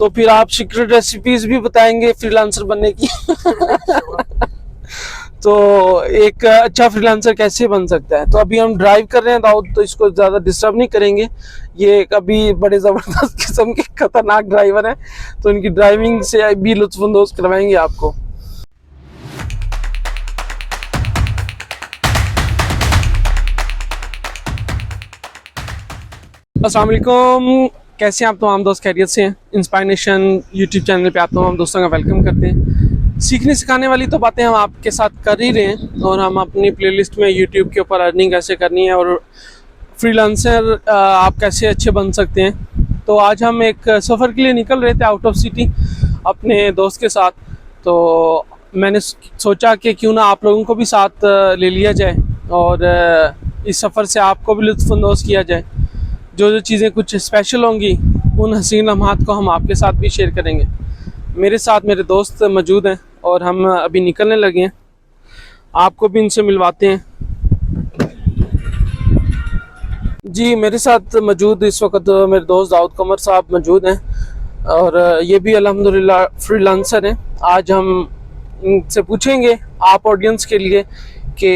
तो फिर आप सीक्रेट रेसिपीज भी बताएंगे फ्रीलांसर बनने की। तो एक अच्छा फ्रीलांसर कैसे बन सकता है। तो अभी हम ड्राइव कर रहे हैं दाऊद, तो इसको ज़्यादा डिस्टर्ब नहीं करेंगे। ये कभी बड़े ज़बरदस्त किस्म के खतरनाक ड्राइवर हैं, तो इनकी ड्राइविंग से भी लुत्फानंदोज करवाएंगे आपको। अस्सलाम वालेकुम, कैसे हैं आप तमाम दोस्त? खैरियत से हैं? इंस्पायरेशन यूट्यूब चैनल पे आप तमाम दोस्तों का वेलकम करते हैं। सीखने सिखाने वाली तो बातें हम आपके साथ कर ही रहे हैं, और हम अपनी प्लेलिस्ट में यूट्यूब के ऊपर अर्निंग कैसे करनी है और फ्रीलांसर आप कैसे अच्छे बन सकते हैं। तो आज हम एक सफ़र के लिए निकल रहे थे आउट ऑफ सिटी अपने दोस्त के साथ। तो मैंने सोचा कि क्यों ना आप लोगों को भी साथ ले लिया जाए और इस सफ़र से आपको भी लुत्फ़अंदोज़ किया जाए। जो चीज़ें कुछ स्पेशल होंगी उन हसीन लम्हात को हम आपके साथ भी शेयर करेंगे। मेरे साथ मेरे दोस्त मौजूद हैं और हम अभी निकलने लगे हैं, आपको भी इनसे मिलवाते हैं। जी, मेरे साथ मौजूद इस वक्त मेरे दोस्त दाऊद कमर साहब मौजूद हैं, और ये भी अल्हम्दुलिल्लाह फ्रीलांसर हैं। आज हम इनसे पूछेंगे आप ऑडियंस के लिए कि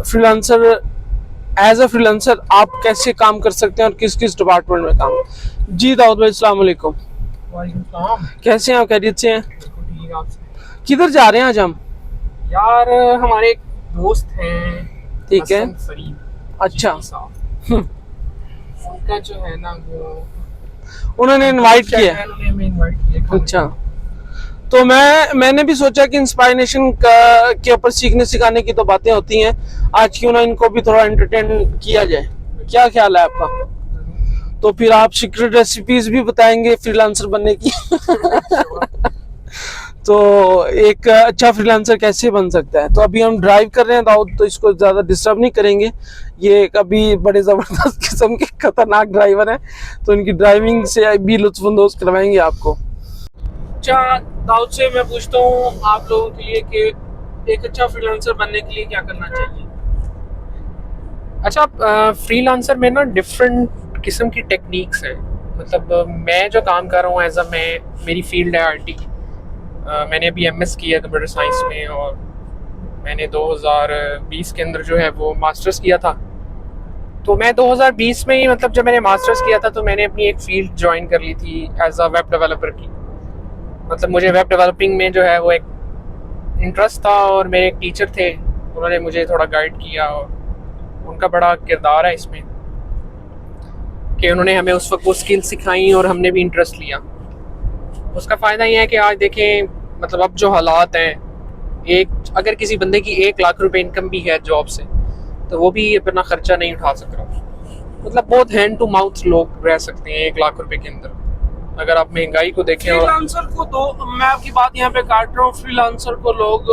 फ्रीलांसर एज अ फ्रीलांसर आप कैसे काम कर सकते हैं और किस किस डिपार्टमेंट में काम। जी दाऊद भाई, अस्सलाम वालेकुम। कैसे हैं आप? खैरियत से हैं? किधर जा रहे हैं आज हम? यार हमारे एक दोस्त हैं, ठीक है। अच्छा, उनका जो है ना वो उन्होंने इनवाइट किया। अच्छा, तो मैंने भी सोचा कि इंस्पायरेशन के ऊपर सीखने सिखाने की तो बातें होती हैं, आज क्यों ना इनको भी थोड़ा एंटरटेन किया जाए। क्या ख्याल है आपका? तो फिर आप सीक्रेट रेसिपीज भी बताएंगे फ्रीलांसर बनने की। तो एक अच्छा फ्रीलांसर कैसे बन सकता है। तो अभी हम ड्राइव कर रहे हैं दाऊद, तो इसको ज़्यादा डिस्टर्ब नहीं करेंगे। ये कभी बड़े ज़बरदस्त किस्म के खतरनाक ड्राइवर हैं, तो इनकी ड्राइविंग से भी लुत्फ़अंदोज़ करवाएंगे आपको। अच्छा दाऊद से मैं पूछता हूँ आप लोगों के लिए कि एक अच्छा फ्रीलांसर बनने के लिए क्या करना चाहिए। अच्छा, फ्रीलांसर में ना डिफरेंट किस्म की टेक्निक्स हैं। मतलब मैं जो काम कर रहा हूँ एज अ मेरी फील्ड है आईटी। मैंने अभी एमएस किया कंप्यूटर साइंस में, और मैंने 2020 के अंदर जो है वो मास्टर्स किया था। तो मैं 2020 में ही, मतलब जब मैंने मास्टर्स किया था, तो मैंने अपनी एक फील्ड ज्वाइन कर ली थी एज अ वेब डेवलपर की। मतलब मुझे वेब डेवलपिंग में जो है वो एक इंटरेस्ट था, और मेरे एक टीचर थे, उन्होंने मुझे थोड़ा गाइड किया, और उनका बड़ा किरदार है इसमें कि उन्होंने हमें उस वक्त वो स्किल सिखाई और हमने भी इंटरेस्ट लिया। उसका फ़ायदा ये है कि आज देखें, मतलब अब जो हालात हैं, अगर किसी बंदे की 1 लाख रुपए इनकम भी है जॉब से, तो वो भी अपना ख़र्चा नहीं उठा सक रहा। मतलब बहुत हैंड टू माउथ लोग रह सकते हैं 1 लाख रुपए के अंदर, अगर आप महंगाई को देखें। फ्रीलांसर को तो मैं आपकी बात यहाँ पे काट रहा हूँ, फ्रीलांसर को लोग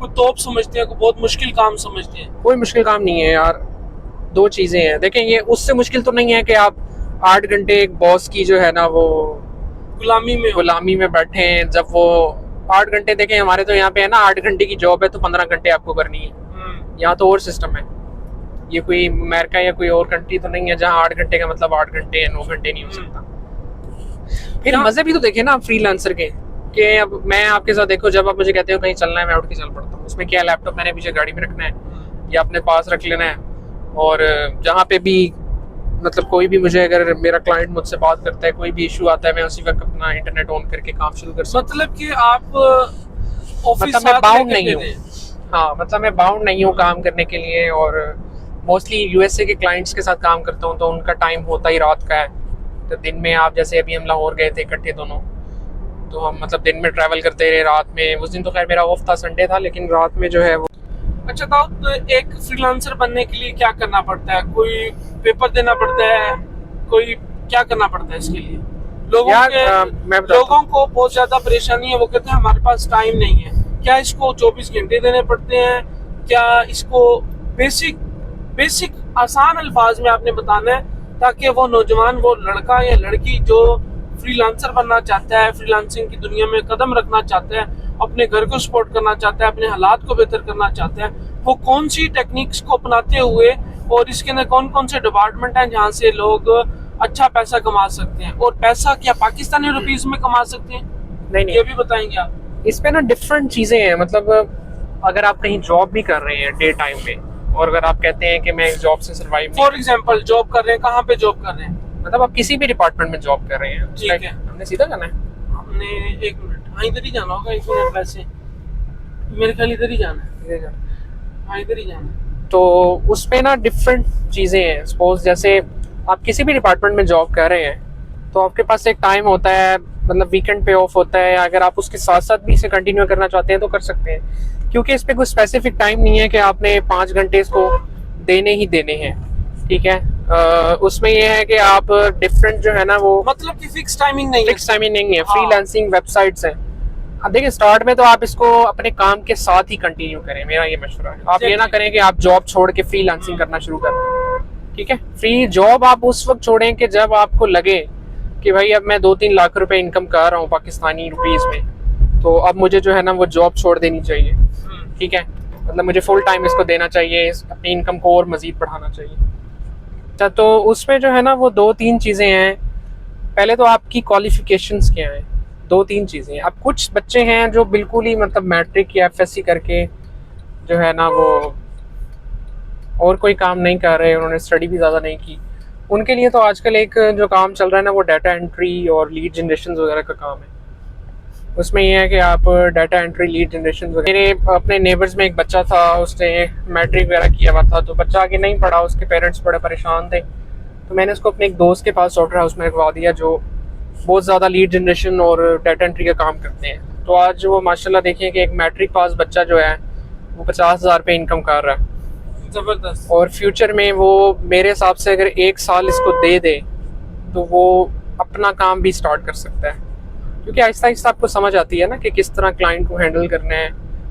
को तोप समझते हैं, को बहुत मुश्किल काम समझते हैं। कोई मुश्किल काम नहीं है यार, 2 चीज़ें हैं। देखें, ये उससे मुश्किल तो नहीं है कि आप 8 घंटे एक बॉस की जो है ना वो गुलामी में बैठे हैं। जब वो 8 घंटे, देखें हमारे तो यहाँ पे है ना 8 घंटे की जॉब है तो 15 घंटे आपको करनी है। यहाँ तो और सिस्टम है, ये कोई अमेरिका या कोई और कंट्री तो नहीं है जहाँ 8 घंटे का मतलब 8 घंटे या 9 घंटे नहीं हो सकता। फिर मजे भी तो देखे ना फ्रीलांसर के, कि अब मैं आपके साथ देखो, जब आप मुझे कहते हो कहीं चलना है, मैं उठ के चल पड़ता हूँ। उसमें क्या, लैपटॉप मैंने पीछे गाड़ी में रखना है या अपने पास रख लेना है, और जहाँ पे भी मतलब कोई भी मुझे, अगर मेरा क्लाइंट मुझसे बात करता है, कोई भी इशू आता है, मैं उसी वक्त अपना इंटरनेट ऑन करके काम शुरू कर सकता हूँ। मतलब कि आप ऑफिस मतलब मैं बाउंड नहीं हूँ। हाँ, मतलब मैं बाउंड नहीं हूँ काम करने के लिए। और मोस्टली यूएसए के क्लाइंट्स के साथ काम करता हूँ, तो उनका टाइम होता ही रात का है। तो दिन में आप, जैसे अभी हम लाहौर गए थे इकट्ठे दोनों, तो हम मतलब दिन में ट्रैवल करते रहे, रात में, उस दिन तो खैर मेरा ऑफ था, संडे था, लेकिन रात में जो है वो। अच्छा दाऊद, एक फ्रीलांसर बनने के लिए क्या करना पड़ता है? कोई पेपर देना पड़ता है, कोई क्या करना पड़ता है इसके लिए? लोगों को बहुत ज्यादा परेशानी है, वो कहते हैं हमारे पास टाइम नहीं है। क्या इसको 24 घंटे देने पड़ते हैं? क्या इसको बेसिक आसान अल्फाज में आपने बताना है, ताकि वो नौजवान, वो लड़का या लड़की जो फ्रीलांसर बनना चाहता है, फ्रीलांसिंग की दुनिया में कदम रखना चाहता है, अपने घर को सपोर्ट करना चाहता है, अपने हालात को बेहतर करना चाहता है, वो कौन सी टेक्निक्स को अपनाते हुए, और इसके अंदर कौन कौन से डिपार्टमेंट हैं जहाँ से लोग अच्छा पैसा कमा सकते हैं। और पैसा क्या पाकिस्तानी रुपीस में कमा सकते हैं? नहीं ये भी बताएंगे आप? इस पे ना डिफरेंट चीज़ें हैं। मतलब अगर आप कहीं जॉब भी कर रहे हैं डे टाइम में, और अगर आप कहते हैं कि मैं इस जॉब से सर्वाइव नहीं, फॉर एग्जाम्पल जॉब कर रहे हैं, कहाँ पे जॉब कर रहे हैं? मतलब आप किसी भी डिपार्टमेंट में जॉब कर रहे हैं, ठीक है। हमने सीधा करना है। हमने 1 मिनट, हाँ इधर ही जाना होगा, 1 मिनट वैसे मेरे ख्याल इधर ही जाना है। हाँ इधर ही जाना है। तो उस पे ना डिफरेंट चीज़ें हैं। सपोज जैसे आप किसी भी डिपार्टमेंट में जॉब कर रहे हैं, तो आपके पास एक टाइम होता है, मतलब वीकेंड पे ऑफ होता है, अगर आप उसके साथ साथ भी इसे कंटिन्यू करना चाहते हैं तो कर सकते हैं, क्योंकि इस पे कोई स्पेसिफिक टाइम नहीं है कि आपने 5 घंटे इसको देने ही देने हैं। ठीक है, उसमें ये है कि आप डिफरेंट जो है ना वो मतलब कि फिक्स टाइमिंग नहीं है? फिक्स टाइमिंग नहीं है। हाँ। फ्रीलांसिंग वेबसाइट्स हैं। अब देखिए, स्टार्ट में तो आप इसको अपने काम के साथ ही कंटिन्यू करें, मेरा ये मशवरा है। आप ये ना करें कि आप जॉब छोड़ के फ्रीलांसिंग करना शुरू करें। ठीक है, फ्री जॉब आप उस वक्त छोड़ें कि जब आपको लगे कि भाई अब मैं 2-3 लाख रुपए इनकम कर रहा हूँ पाकिस्तानी रुपीस में, तो अब मुझे जो है ना वो जॉब छोड़ देनी चाहिए। ठीक है, मतलब मुझे फुल टाइम इसको देना चाहिए, अपनी इनकम को और मजीद बढ़ाना चाहिए। अच्छा, तो उसमें जो है ना वो 2-3 चीज़ें हैं। पहले तो आपकी क्वालिफिकेशंस क्या हैं, 2-3 चीज़ें। अब कुछ बच्चे हैं जो बिल्कुल ही मतलब मैट्रिक या एफएससी करके जो है ना वो और कोई काम नहीं कर रहे, उन्होंने स्टडी भी ज़्यादा नहीं की, उनके लिए तो आजकल एक जो काम चल रहा है ना वो डाटा एंट्री और लीड जनरेशन वगैरह का काम है। उसमें यह है कि आप डाटा एंट्री, लीड जनरेशन वगैरह। मेरे अपने नेबर्स में एक बच्चा था, उसने मैट्रिक वगैरह किया हुआ था, तो बच्चा आगे नहीं पढ़ा, उसके पेरेंट्स बड़े परेशान थे, तो मैंने उसको अपने एक दोस्त के पास सॉफ्टवेयर हाउस में रखवा दिया जो बहुत ज़्यादा लीड जनरेशन और डाटा एंट्री का काम करते हैं। तो आज वो माशाल्लाह देखें कि एक मैट्रिक पास बच्चा जो है वो 50,000 पे इनकम कर रहा है। जबरदस्त। और फ्यूचर में वो मेरे हिसाब से अगर 1 साल इसको दे तो वो अपना काम भी स्टार्ट कर सकता है, क्योंकि आहिस्ता आहिस्ता आपको समझ आती है ना कि किस तरह क्लाइंट को हैंडल करना है,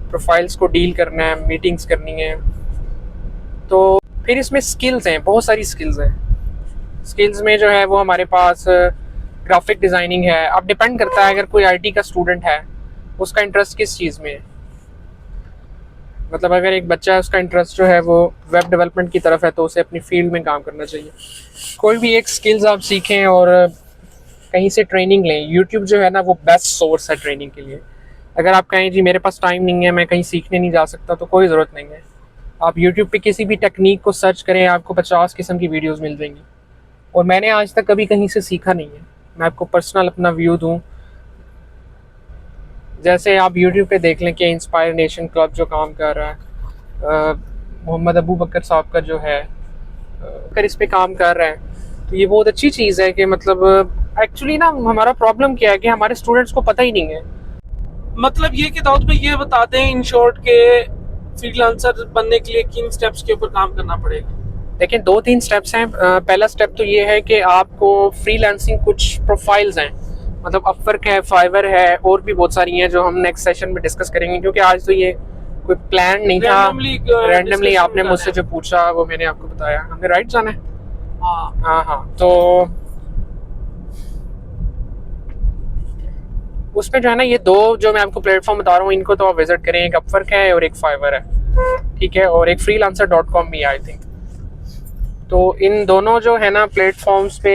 प्रोफाइल्स को डील करना है, मीटिंग्स करनी है। तो फिर इसमें स्किल्स हैं, बहुत सारी स्किल्स हैं। स्किल्स में जो है वो हमारे पास ग्राफिक डिज़ाइनिंग है। अब डिपेंड करता है, अगर कोई आईटी का स्टूडेंट है उसका इंटरेस्ट किस चीज़ में है। मतलब अगर एक बच्चा है उसका इंटरेस्ट जो है वो वेब डेवलपमेंट की तरफ है, तो उसे अपनी फील्ड में काम करना चाहिए। कोई भी एक स्किल्स आप सीखें और कहीं से ट्रेनिंग लें। यूट्यूब जो है ना वो बेस्ट सोर्स है ट्रेनिंग के लिए। अगर आप कहें जी मेरे पास टाइम नहीं है, मैं कहीं सीखने नहीं जा सकता, तो कोई ज़रूरत नहीं है। आप यूट्यूब पे किसी भी टेक्निक को सर्च करें, आपको 50 किस्म की वीडियोस मिल जाएंगी। और मैंने आज तक कभी कहीं से सीखा नहीं है, मैं आपको पर्सनल अपना व्यू दूँ। जैसे आप यूट्यूब पे देख लें कि इंस्पायर नेशन क्लब जो काम कर रहा है, मोहम्मद अबू बकर साहब का जो है, अगर इस पे काम कर रहा है, तो ये बहुत अच्छी चीज़ है कि मतलब एक्चुअली ना हमारा प्रॉब्लम क्या है कि हमारे स्टूडेंट्स को पता ही नहीं है। मतलब ये कि दाऊद भाई ये बताते हैं इन शॉर्ट के फ्रीलांसर बनने के लिए किन स्टेप्स के ऊपर काम करना पड़ेगा? देखिए, 2-3 स्टेप्स हैं। पहला स्टेप तो ये है कि आपको फ्रीलांसिंग कुछ प्रोफाइल्स हैं, मतलब अपवर्क है, फाइवर है, और भी बहुत सारी हैं जो हम नेक्स्ट सेशन में डिस्कस करेंगे, क्योंकि आज तो ये कोई प्लान नहीं था। रैंडमली आपने मुझसे जो पूछा वो मैंने आपको बताया। हमने राइट जाना है। हाँ, तो उसमें जो है ना ये 2 जो मैं आपको प्लेटफॉर्म बता रहा हूँ, इनको तो आप विजिट करें। एक अपवर्क है और एक फाइवर है। ठीक है, और एक freelancer.com भी है आई थिंक। तो इन दोनों जो है ना प्लेटफॉर्म्स पे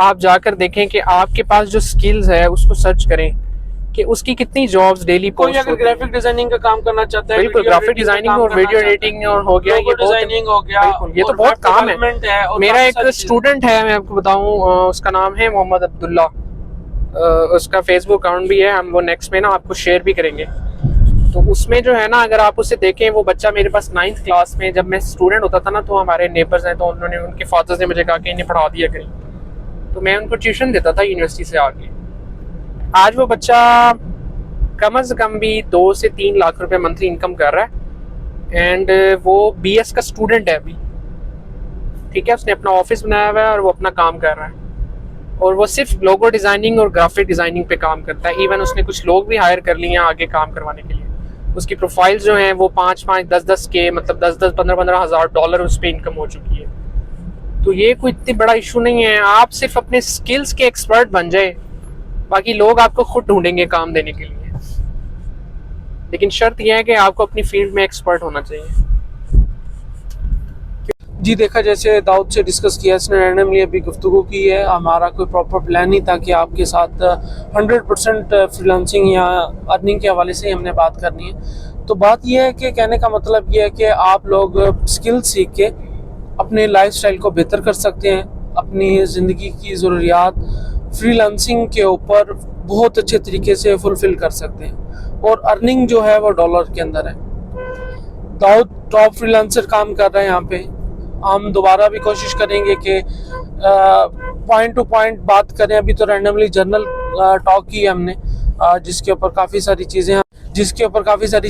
आप जाकर देखें कि आपके पास जो स्किल्स है उसको सर्च करें कि उसकी कितनी जॉब्स डेली कोई अगर ग्राफिक डिजाइनिंग का काम करना चाहता है, बिल्कुल, ग्राफिक डिजाइनिंग और वीडियो एडिटिंग और हो गया, ये डिजाइनिंग हो गया, बिल्कुल, ये तो बहुत काम है। मेरा एक स्टूडेंट है, मैं आपको बताऊं, उसका नाम है मोहम्मद अब्दुल्ला। उसका फेसबुक अकाउंट भी है, हम वो नेक्स्ट में ना आपको शेयर भी करेंगे। तो उसमें जो है ना अगर आप उसे देखें, वो बच्चा मेरे पास 9th क्लास में, जब मैं स्टूडेंट होता था ना, तो हमारे नेबर्स हैं, तो उन्होंने, उनके फादर्स ने मुझे कहा कि इन्हें पढ़ा दिया करें, तो मैं उनको ट्यूशन देता था यूनिवर्सिटी से आके। आज वो बच्चा कम से कम भी 2 से 3 लाख रुपए मंथली इनकम कर रहा है, एंड वो BS का स्टूडेंट है अभी। ठीक है, उसने अपना ऑफिस बनाया हुआ है और वो अपना काम कर रहा है, और वो सिर्फ लोगो डिज़ाइनिंग और ग्राफिक डिज़ाइनिंग पे काम करता है। इवन उसने कुछ लोग भी हायर कर लिए हैं आगे काम करवाने के लिए। उसकी प्रोफाइल्स जो हैं वो 5-5, 10-10 के, मतलब 10-10, 15-15 हज़ार डॉलर उस पर इनकम हो चुकी है। तो ये कोई इतनी बड़ा इशू नहीं है। आप सिर्फ अपने स्किल्स के एक्सपर्ट बन जाए, बाकी लोग आपको खुद ढूंढेंगे काम देने के लिए। लेकिन शर्त यह है कि आपको अपनी फील्ड में एक्सपर्ट होना चाहिए। जी देखा, जैसे दाऊद से डिस्कस किया, इसने रैंडमली अभी गुफ्तगू की है, हमारा कोई प्रॉपर प्लान नहीं था कि आपके साथ 100% फ्रीलांसिंग या अर्निंग के हवाले से ही हमने बात करनी है। तो बात यह है कि कहने का मतलब ये है कि आप लोग स्किल सीख के अपने लाइफस्टाइल को बेहतर कर सकते हैं, अपनी ज़िंदगी की ज़रूरियात फ्रीलांसिंग के ऊपर बहुत अच्छे तरीके से फुलफ़िल कर सकते हैं, और अर्निंग जो है वो डॉलर के अंदर है। दाऊद टॉप फ्रीलांसर काम कर रहे हैं यहाँ पे। हम दोबारा भी कोशिश करेंगे कि पॉइंट टू पॉइंट बात करें। अभी तो रैंडमली जनरल टॉक की है हमने, जिसके ऊपर काफ़ी सारी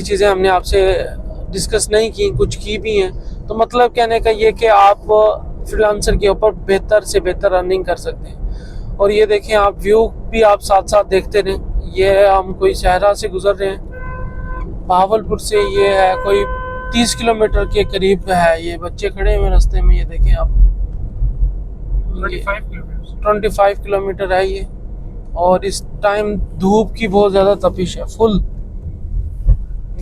चीज़ें हमने आपसे डिस्कस नहीं की, कुछ की भी हैं। तो मतलब कहने का ये कि आप फ्रीलांसर के ऊपर बेहतर से बेहतर अर्निंग कर सकते हैं। और ये देखें आप, व्यू भी आप साथ साथ देखते रहें। ये हम कोई शहरा से गुजर रहे हैं, बहावलपुर से। ये है कोई 30 किलोमीटर के करीब है। ये बच्चे खड़े हुए रास्ते में, ये देखें आप, 25 किलोमीटर है ये। और इस टाइम धूप की बहुत ज़्यादा तपिश है, फुल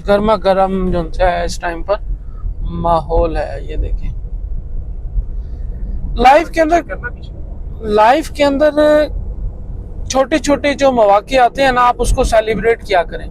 गर्मा गर्म जो है इस टाइम पर माहौल है। ये देखें, लाइफ के अंदर छोटे छोटे जो मौके आते हैं ना, आप उसको सेलिब्रेट किया करें।